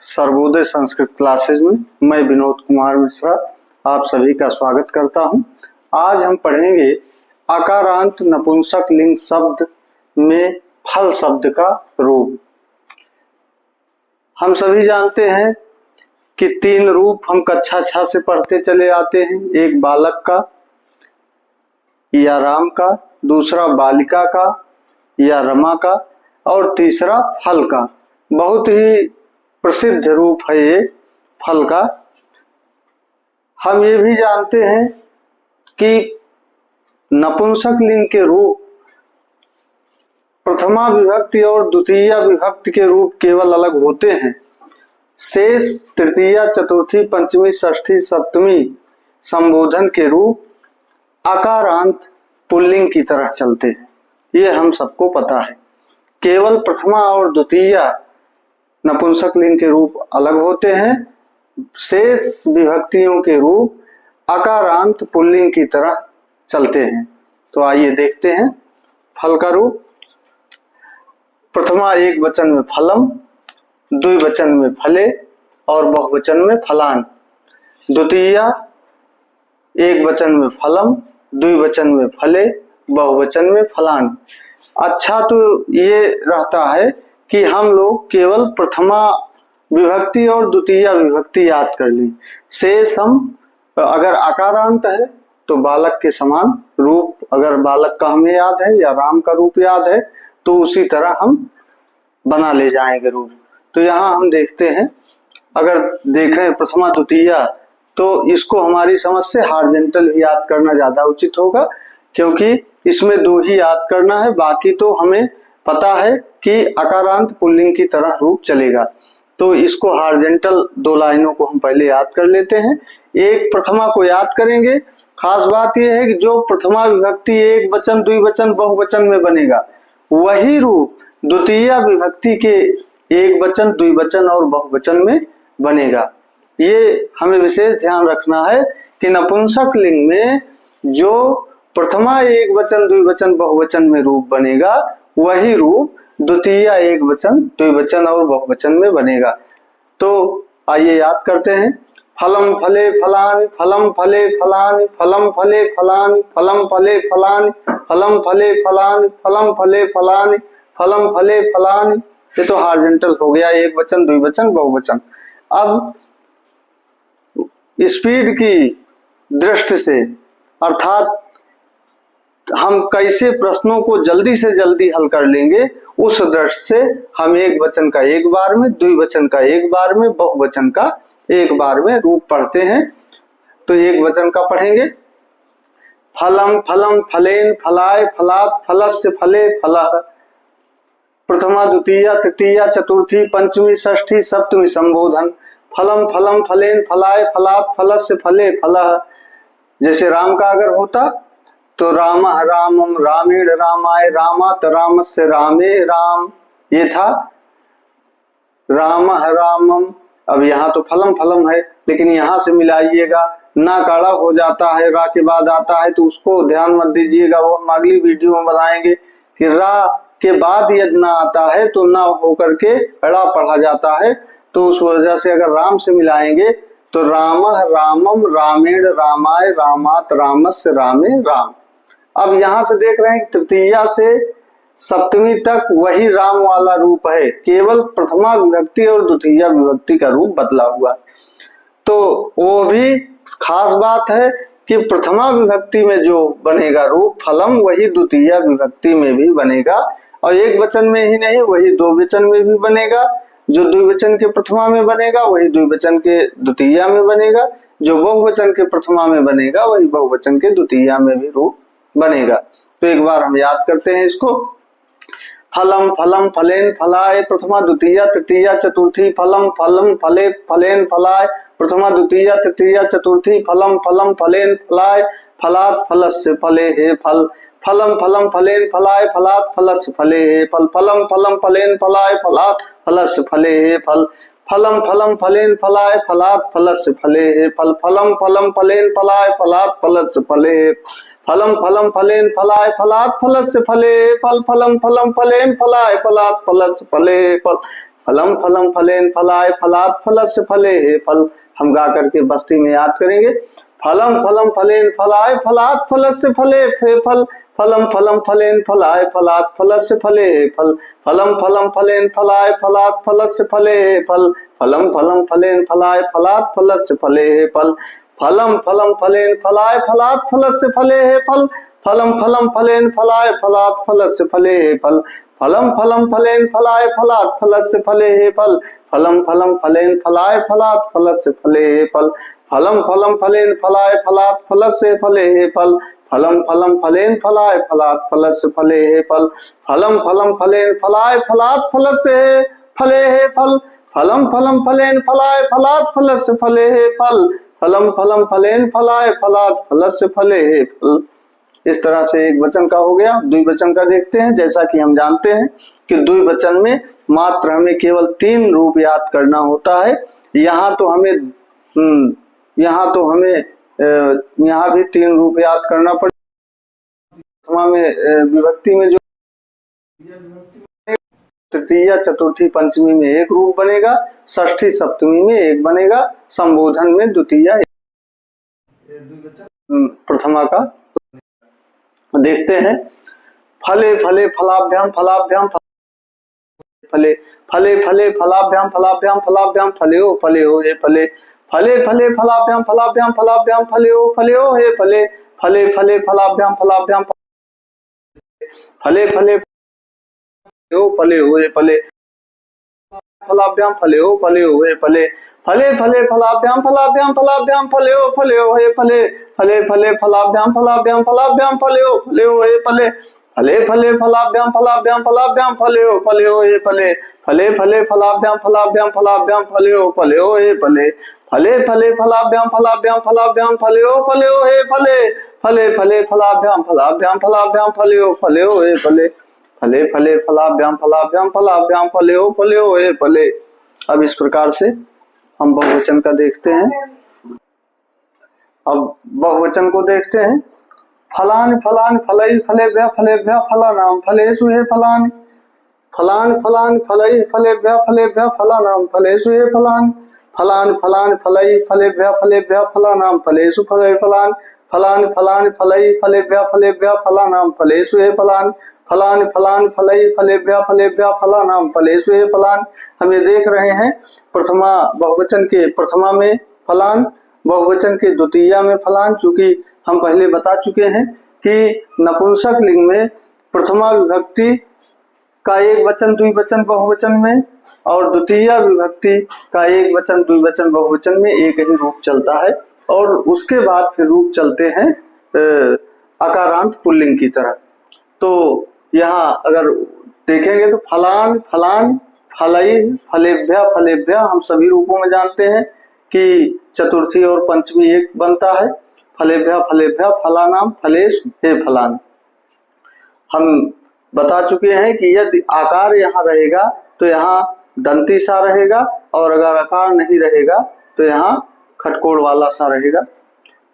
Sarvodaya Sanskrit classes में मैं विनोद कुमार मिश्रा आप सभी का स्वागत करता हूं। आज हम पढ़ेंगे आकारांत नपुंसक लिंग शब्द में फल शब्द का रूप। हम सभी जानते हैं कि तीन रूप हम कक्षा 6 से पढ़ते चले आते हैं। एक बालक का या राम का, दूसरा बालिका का या रमा का और तीसरा फल का। बहुत ही प्रसिद्ध रूप है ये फल का। हम ये भी जानते हैं कि नपुंसक लिंग के रूप प्रथमा विभक्ति और द्वितीया विभक्ति के रूप केवल अलग होते हैं। शेष तृतीया, चतुर्थी, पंचमी, षष्ठी, सप्तमी संबोधन के रूप आकारांत पुल्लिंग की तरह चलते हैं। ये हम सबको पता है। केवल प्रथमा और द्वितीया नपुंसक लिंग के रूप अलग होते हैं। शेष विभक्तियों के रूप आकारांत पुल्लिंग की तरह चलते हैं। तो आइए देखते हैं फल का रूप। प्रथमा एक वचन में फलम, द्विवचन में फले और बहुवचन में फलान। द्वितीया एक वचन में फलम, द्विवचन में फले, बहुवचन में फलान। अच्छा, तो ये रहता है कि हम लोग केवल प्रथमा विभक्ति और द्वितीया विभक्ति याद कर ली। शेष हम अगर आकारांत है तो बालक के समान रूप, अगर बालक का हमें याद है या राम का रूप याद है तो उसी तरह हम बना ले जाएंगे रूप। तो यहाँ हम देखते हैं, अगर देखें प्रथमा द्वितीया तो इसको हमारी समझ से हॉरिजॉन्टल ही याद करना ज्यादा उचित होगा, क्योंकि इसमें दो ही याद करना है। बाकी तो हमें पता है कि आकारांत पुल्लिंग की तरह रूप चलेगा। तो इसको हॉरिजॉन्टल दो लाइनों को हम पहले याद कर लेते हैं। एक प्रथमा को याद करेंगे। खास बात यह है कि जो प्रथमा विभक्ति एक वचन, द्विवचन, बहुवचन में बनेगा वही रूप द्वितीया विभक्ति के एक वचन, द्विवचन और बहुवचन में बनेगा। ये हमें विशेष ध्यान रखना है कि नपुंसक लिंग में जो प्रथमा एक वचन, द्विवचन, बहुवचन में रूप बनेगा वही रूप द्वितीया एक वचन, द्विवचन और बहुवचन में बनेगा। तो आइए याद करते हैं। फलम फले फलानि, फलम फले फलानि, फलम फले फलानि, फलम फले फलानि, फलम फले फलानि, फलम फले फलानि, फलम फले फलानि। ये तो हॉरिजॉन्टल हो गया, एक वचन, द्विवचन, बहुवचन। अब स्पीड की दृष्टि से, अर्थात हम कैसे प्रश्नों को जल्दी से जल्दी हल कर लेंगे, उस दृष्टि से हम एक वचन का एक बार में, द्विवचन का एक बार में, बहुवचन का एक बार में रूप पढ़ते हैं। तो एक वचन का पढ़ेंगे। फलम फलम फलेन फलाय फलात फलस्य फले फलः। प्रथमा द्वितीया तृतीया चतुर्थी पंचमी षष्ठी सप्तमी संबोधन। फलम फलम फलेन फलाय फलात फलस्य फले फलः। जैसे राम का अगर होता तो राम रामम रामेण रामाय रामात रामस्य रामे राम, ये था राम रामम। अब यहाँ तो फलम फलम है, लेकिन यहाँ से मिलाइएगा, ना काड़ा हो जाता है, रा के बाद आता है, तो उसको ध्यान मत दीजिएगा। वो हम अगली वीडियो में बताएंगे कि रा के बाद यदि ना आता है तो ना होकर के रा पढ़ा जाता है। तो उस वजह से अगर राम से मिलाएंगे तो राम रामम रामेण रामाय रामात रामस्य रामे राम। अब यहाँ से देख रहे हैं तृतीया से सप्तमी तक वही राम वाला रूप है, केवल प्रथमा विभक्ति और द्वितीया विभक्ति का रूप बदला हुआ। तो वो भी खास बात है कि प्रथमा विभक्ति में जो बनेगा रूप फलम, वही द्वितीया विभक्ति में भी बनेगा। और एक वचन में ही नहीं, वही दो वचन में भी बनेगा। जो द्विवचन के प्रथमा में बनेगा वही द्विवचन के द्वितीया में बनेगा। जो बहुवचन के प्रथमा में बनेगा वही बहुवचन के द्वितीया में भी रूप बनेगा। तो एक बार हम याद करते हैं इसको। फलम फलम फलेन फलाय प्रथमा द्वितीया तृतीया चतुर्थी फलम फलम फले फलेन फलाय प्रथमा द्वितीया तृतीया चतुर्थी फलम फलम फलेन फलाय फलात फलस्य फले हे फल। फलम फलम फलेन फलाय फलात फलस्य फले हे फल। फलम फलम फलेन फलाय फलात फलस्य फले हे फल। फलम फलम फलेन फलाय फलात फलस्य फले हे फल। फलम फलम फलेन फलाय फलात फलस्य फले हे फलम फलम फलेन फलाय फलात फलस्य फले फल। फलम फलम फलेन फलाय फलात फलस्य फले फल। फलम फलम फलेन फलाय फलात फलस्य फले हे फल। हम गा करके बस्ती में याद करेंगे। फलम फलम फलेन फलाय फलात फलस्य फले हे फल। फलम फलम फलेन फलाय फलात फलस्य फले हे फल। फलम फलम फलेन फलाय फलात फलस्य फले हे फल। फलम फलम फलेन फलाय फलात फलस्य फले हे फल। फलम फलम फलेन फलाय फलात फलस्य फले हे फल। फलम फलम फलेन फलाय फलात फलस्य फले हे फल। फलम फलम फलेन फलाय फलात फलस्य फले हे फल। फलम फलम फलेन फलाय फलात फलस्य फले हे फल। फलम फलम फलेन फलाय फलात फलस्य फले हे फल। फलम फलम फलेन फलाय फलात फलस्य फले हे फल। फलम फलम फलेन फलाय फलात फलस्य फले हे फल। फलम फलम फलेन फलाय फलात फलस्य फले हे फल। फलम फलम फलेन फलाय फलात फलस्य फले हे फल। इस तरह से एक वचन का हो गया। द्विवचन का देखते हैं। जैसा कि हम जानते हैं कि द्विवचन में मात्र हमें केवल 3 रूप याद करना होता है। यहाँ तो हमें यहाँ भी 3 रूप याद करना पड़ेगा। प्रथमा में विभक्ति में जो तृतीया चतुर्थी पंचमी में 1 रूप बनेगा, षष्ठी सप्तमी में 1 बनेगा, संबोधन में द्वितीया प्रथमा का देखते हैं। फले फले फलाभ्याम फलाभ्याम फले फले फले फलाभ्याम फलाभ्याम फलाभ्याम फलेओ फलेओ हे फले। फले फले फलाभ्याम फलाभ्याम फलाभ्याम फलेओ फलेओ हे फले। फले फले फलाभ्याम फलाभ्याम फले फले फलेओ हे फले। फलाभ्याम फलेओ फलेओ हे फले। फले फले फलाभ्याम फलाभ्याम फलाभ्याम फलेओ फलेओ हे फले। फले फले फलाभ्याम फलाभ्याम फलाभ्याम फलेओ फलेओ हे फले। फले फले फलाभ्याम फलाभ्याम फलाभ्याम फलेओ फलेओ हे फले। फले फले फलाभ्याम फलाभ्याम फलाभ्याम फलेओ फलेओ हे फले। फले फले फलाभ्याम फलाभ्याम फलाभ्याम फलेओ फलेओ हे फले। फले फले फलाभ्याम फलाभ्याम फलाभ्याम फलेओ फलेओ हे फले। फले फले फलाभ्याम फलाभ्याम फलाभ्याम फलेओ फलेओ हे फले। अब इस प्रकार से हम बहुवचन का देखते हैं। अब बहुवचन को देखते हैं। फलान फलान फलई फलेभ्यः फलेभ्यः फलानाम फलेषु हे फलानि। फलान फलान फलई फलेभ्यः फलेभ्यः फलानाम फलेषु हे फलानि। फलान फलान फलई फलेभ्यः फलेभ्यः फलानाम फलेषु फले फलानि। फलान फलान फलई फलेभ्यः फलेभ्यः फलानाम फलेषु हे फलानि। फलान फलान फलई फलेभ्यः फलेभ्यः फलानाम फलेषु हे फलानि। हम ये देख रहे हैं प्रथमा बहुवचन के प्रथमा में फलान, बहुवचन के द्वितीया में फलान। चूंकि हम पहले बता चुके हैं कि नपुंसक लिंग में प्रथमा विभक्ति का एक वचन द्विवचन बहुवचन में और द्वितीय विभक्ति का एक वचन द्विवचन बहुवचन में एक ही रूप चलता है और उसके बाद फिर रूप चलते हैं अकारांत पुल्लिंग की तरह। तो यहाँ अगर देखेंगे तो फलान फलान फलई फलेभ्यः फलेभ्यः हम सभी रूपों में जानते हैं कि चतुर्थी और पंचमी एक बनता है। फलेभ्यः फलेभ्यः फलानाम फलेषु हे फलानि। हम बता चुके हैं कि यदि आकार यहाँ रहेगा तो यहाँ दंती सा रहेगा और अगर आकार नहीं रहेगा तो यहाँ खटकोड़ वाला सा रहेगा।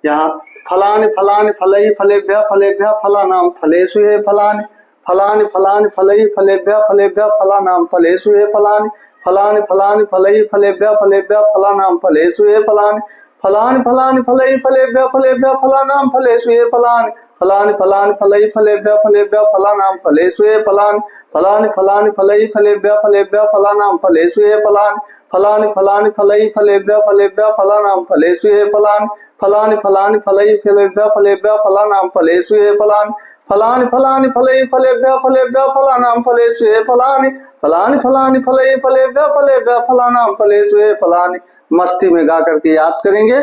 यहाँ फलानि फलानि फलई फलेभ्यः फलेभ्यः फलानाम फलेषु हे फलानि। फलानि फलानि फलई फलेभ्यः फलेभ्यः फलानाम फलेषु हे फलानि। फलानि फलानि फलई फलेभ्यः फलेभ्यः फलानाम फलेषु हे फलानि। फलानि फलानि फलई फलेभ्यः फलेभ्यः फलानाम फलेषु हे फलानि। फलानि फलानि फलई फलेभ्यः फलेभ्यः फलानाम फलेषु हे फलानि। फलानि फलानि फलई फलेभ्यः फलेभ्यः फलानाम फलेषु हे फलानि। फलानि फलानि फलई फलेभ्यः फलेभ्यः फलानाम फलेषु हे फलानि। फलानि फलानि फलई फलेभ्यः फलेभ्यः फलानाम फलेषु हे फलानि। फलानि फलानि फलई फलेभ्यः फलेभ्यः फलानाम फलेषु हे फलानि। फलानि फलानि फलई फलेभ्यः फलेभ्यः फलानाम फलेषु हे फलानि। मस्ती में गा करके याद करेंगे।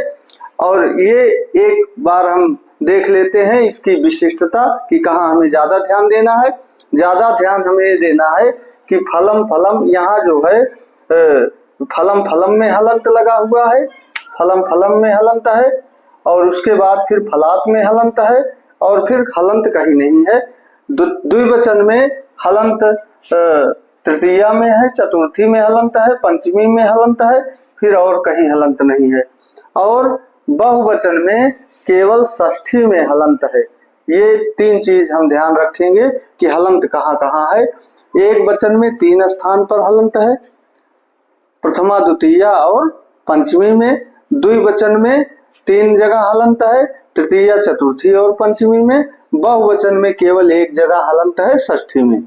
और ये एक बार हम देख लेते हैं इसकी विशिष्टता कि कहाँ हमें ज्यादा ध्यान देना है। ज्यादा ध्यान हमें देना है कि फलम फलम यहाँ जो है फलम फलम में हलंत लगा हुआ है। फलम फलम में हलंत है और उसके बाद फिर फलात में हलंत है और फिर हलंत कहीं नहीं है। द्विवचन में हलंत तृतीया में है, चतुर्थी में हलंत है, पंचमी में हलंत है, फिर और कहीं हलंत नहीं है। और बहुवचन में केवल षष्ठी में हलंत है। ये 3 चीज हम ध्यान रखेंगे कि हलंत कहाँ कहाँ है। एक वचन में 3 स्थान पर हलंत है, प्रथमा द्वितीया और पंचमी में। द्विवचन में 3 जगह हलंत है, तृतीया चतुर्थी और पंचमी में। बहुवचन में केवल 1 जगह हलंत है, षष्ठी में।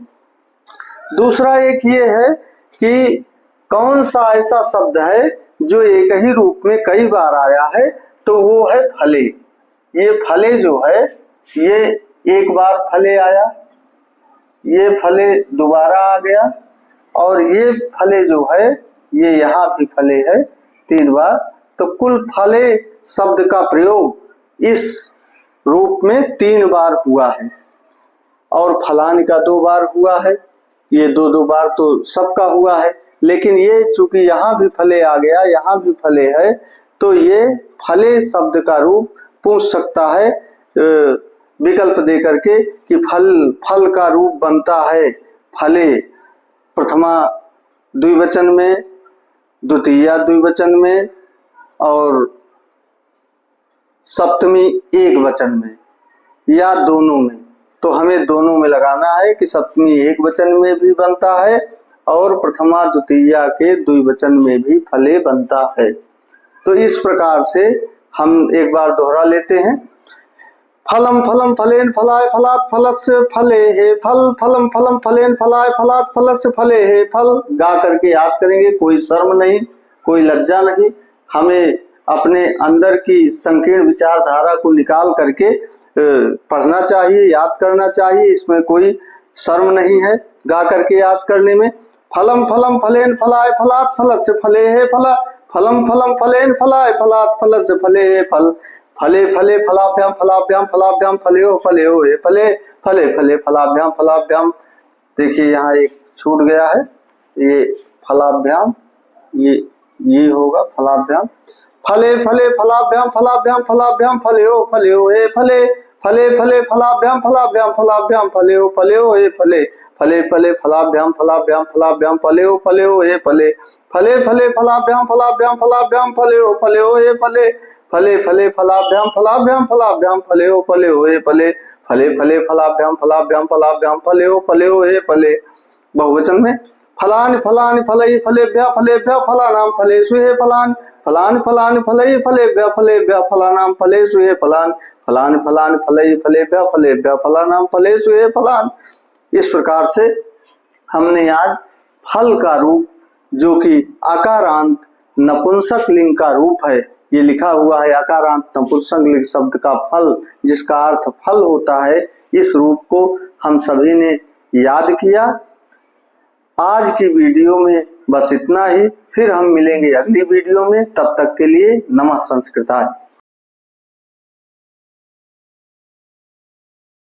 दूसरा एक ये है कि कौन सा ऐसा शब्द है जो एक ही रूप में कई बार आया है, तो वो है फले। ये फले जो है, ये एक बार फले आया, ये फले दोबारा आ गया, और ये फले जो है ये यहाँ भी फले है 3 बार। तो कुल फले शब्द का प्रयोग इस रूप में 3 बार हुआ है, और फलान का 2 बार हुआ है। ये 2 बार तो सबका हुआ है, लेकिन ये चूंकि यहाँ भी फले आ गया, यहाँ भी फले है, तो ये फले शब्द का रूप पूछ सकता है विकल्प दे करके कि फल का रूप बनता है फले प्रथमा द्विवचन में, द्वितीया द्विवचन में और सप्तमी एक वचन में, या दोनों में। तो हमें दोनों में लगाना है कि सप्तमी एक वचन में भी बनता है और प्रथमा द्वितीया के द्विवचन में भी फले बनता है। तो इस प्रकार से हम एक बार दोहरा लेते हैं। फलम फलम फलेन फलाय फलात फलस्य फले हे फल, फलम फलम फलेन फलाय फलात फलस्य फले हे फल। गा करके याद करेंगे, कोई शर्म नहीं, कोई लज्जा नहीं। हमें अपने अंदर की संकीर्ण विचारधारा को निकाल करके पढ़ना चाहिए, याद करना चाहिए। इसमें कोई शर्म नहीं है गा करके याद करने में। फलम फलम फलेन फलाय फलात फलस्य फले हे फल, फलम फलम फलेन फलाय फलात फलस्य फले हे फल। फले फले फलाभ्याम फलाभ्याम फलाभ्याम फलेओ फलेओ हे फले, फले फले फलाभ्याम फलाभ्याम। देखिए यहाँ एक छूट गया है, ये फलाभ्याम, ये होगा फलाभ्याम। फले फले फलाभ्याम फलाभ्याम फलाभ्याम फलेओ फलेओ हे फले, फले फले फलाभ्याम फलाभ्याम फलाभ्याम फलेओ फलेओ हे फले, फले फले फलाभ्याम फलाभ्याम फलाभ्याम फलेओ फलेओ हे फले, फले फले फलाभ्याम फलाभ्याम फलाभ्याम फलेओ फलेओ हे फले, फले फले फलाभ्याम फलाभ्याम फलाभ्याम फलेओ फलेओ हे फले, फले फले फलाभ्याम फलाभ्याम फलाभ्याम फलेओ फलेओ हे फले। बहुवचन में फलानि फलानि फलई फलेभ्यः फलेभ्यः फलानां फलेषु हे फलानि, फलानि फलानि फलई फलेभ्यः फलेभ्यः फलानां फलेषु हे फलानि, फलानि फलानि फलई फलेभ्यः फलेभ्यः फलानां फलेषु हे फलानि। इस प्रकार से हमने आज फल का रूप, जो कि आकारांत नपुंसक लिंग का रूप है, ये लिखा हुआ है आकारांत नपुंसक लिंग शब्द का फल, जिसका अर्थ फल होता है, इस रूप को हम सभी ने याद किया। आज की वीडियो में बस इतना ही, फिर हम मिलेंगे अगली वीडियो में। तब तक के लिए नमः संस्कृताय।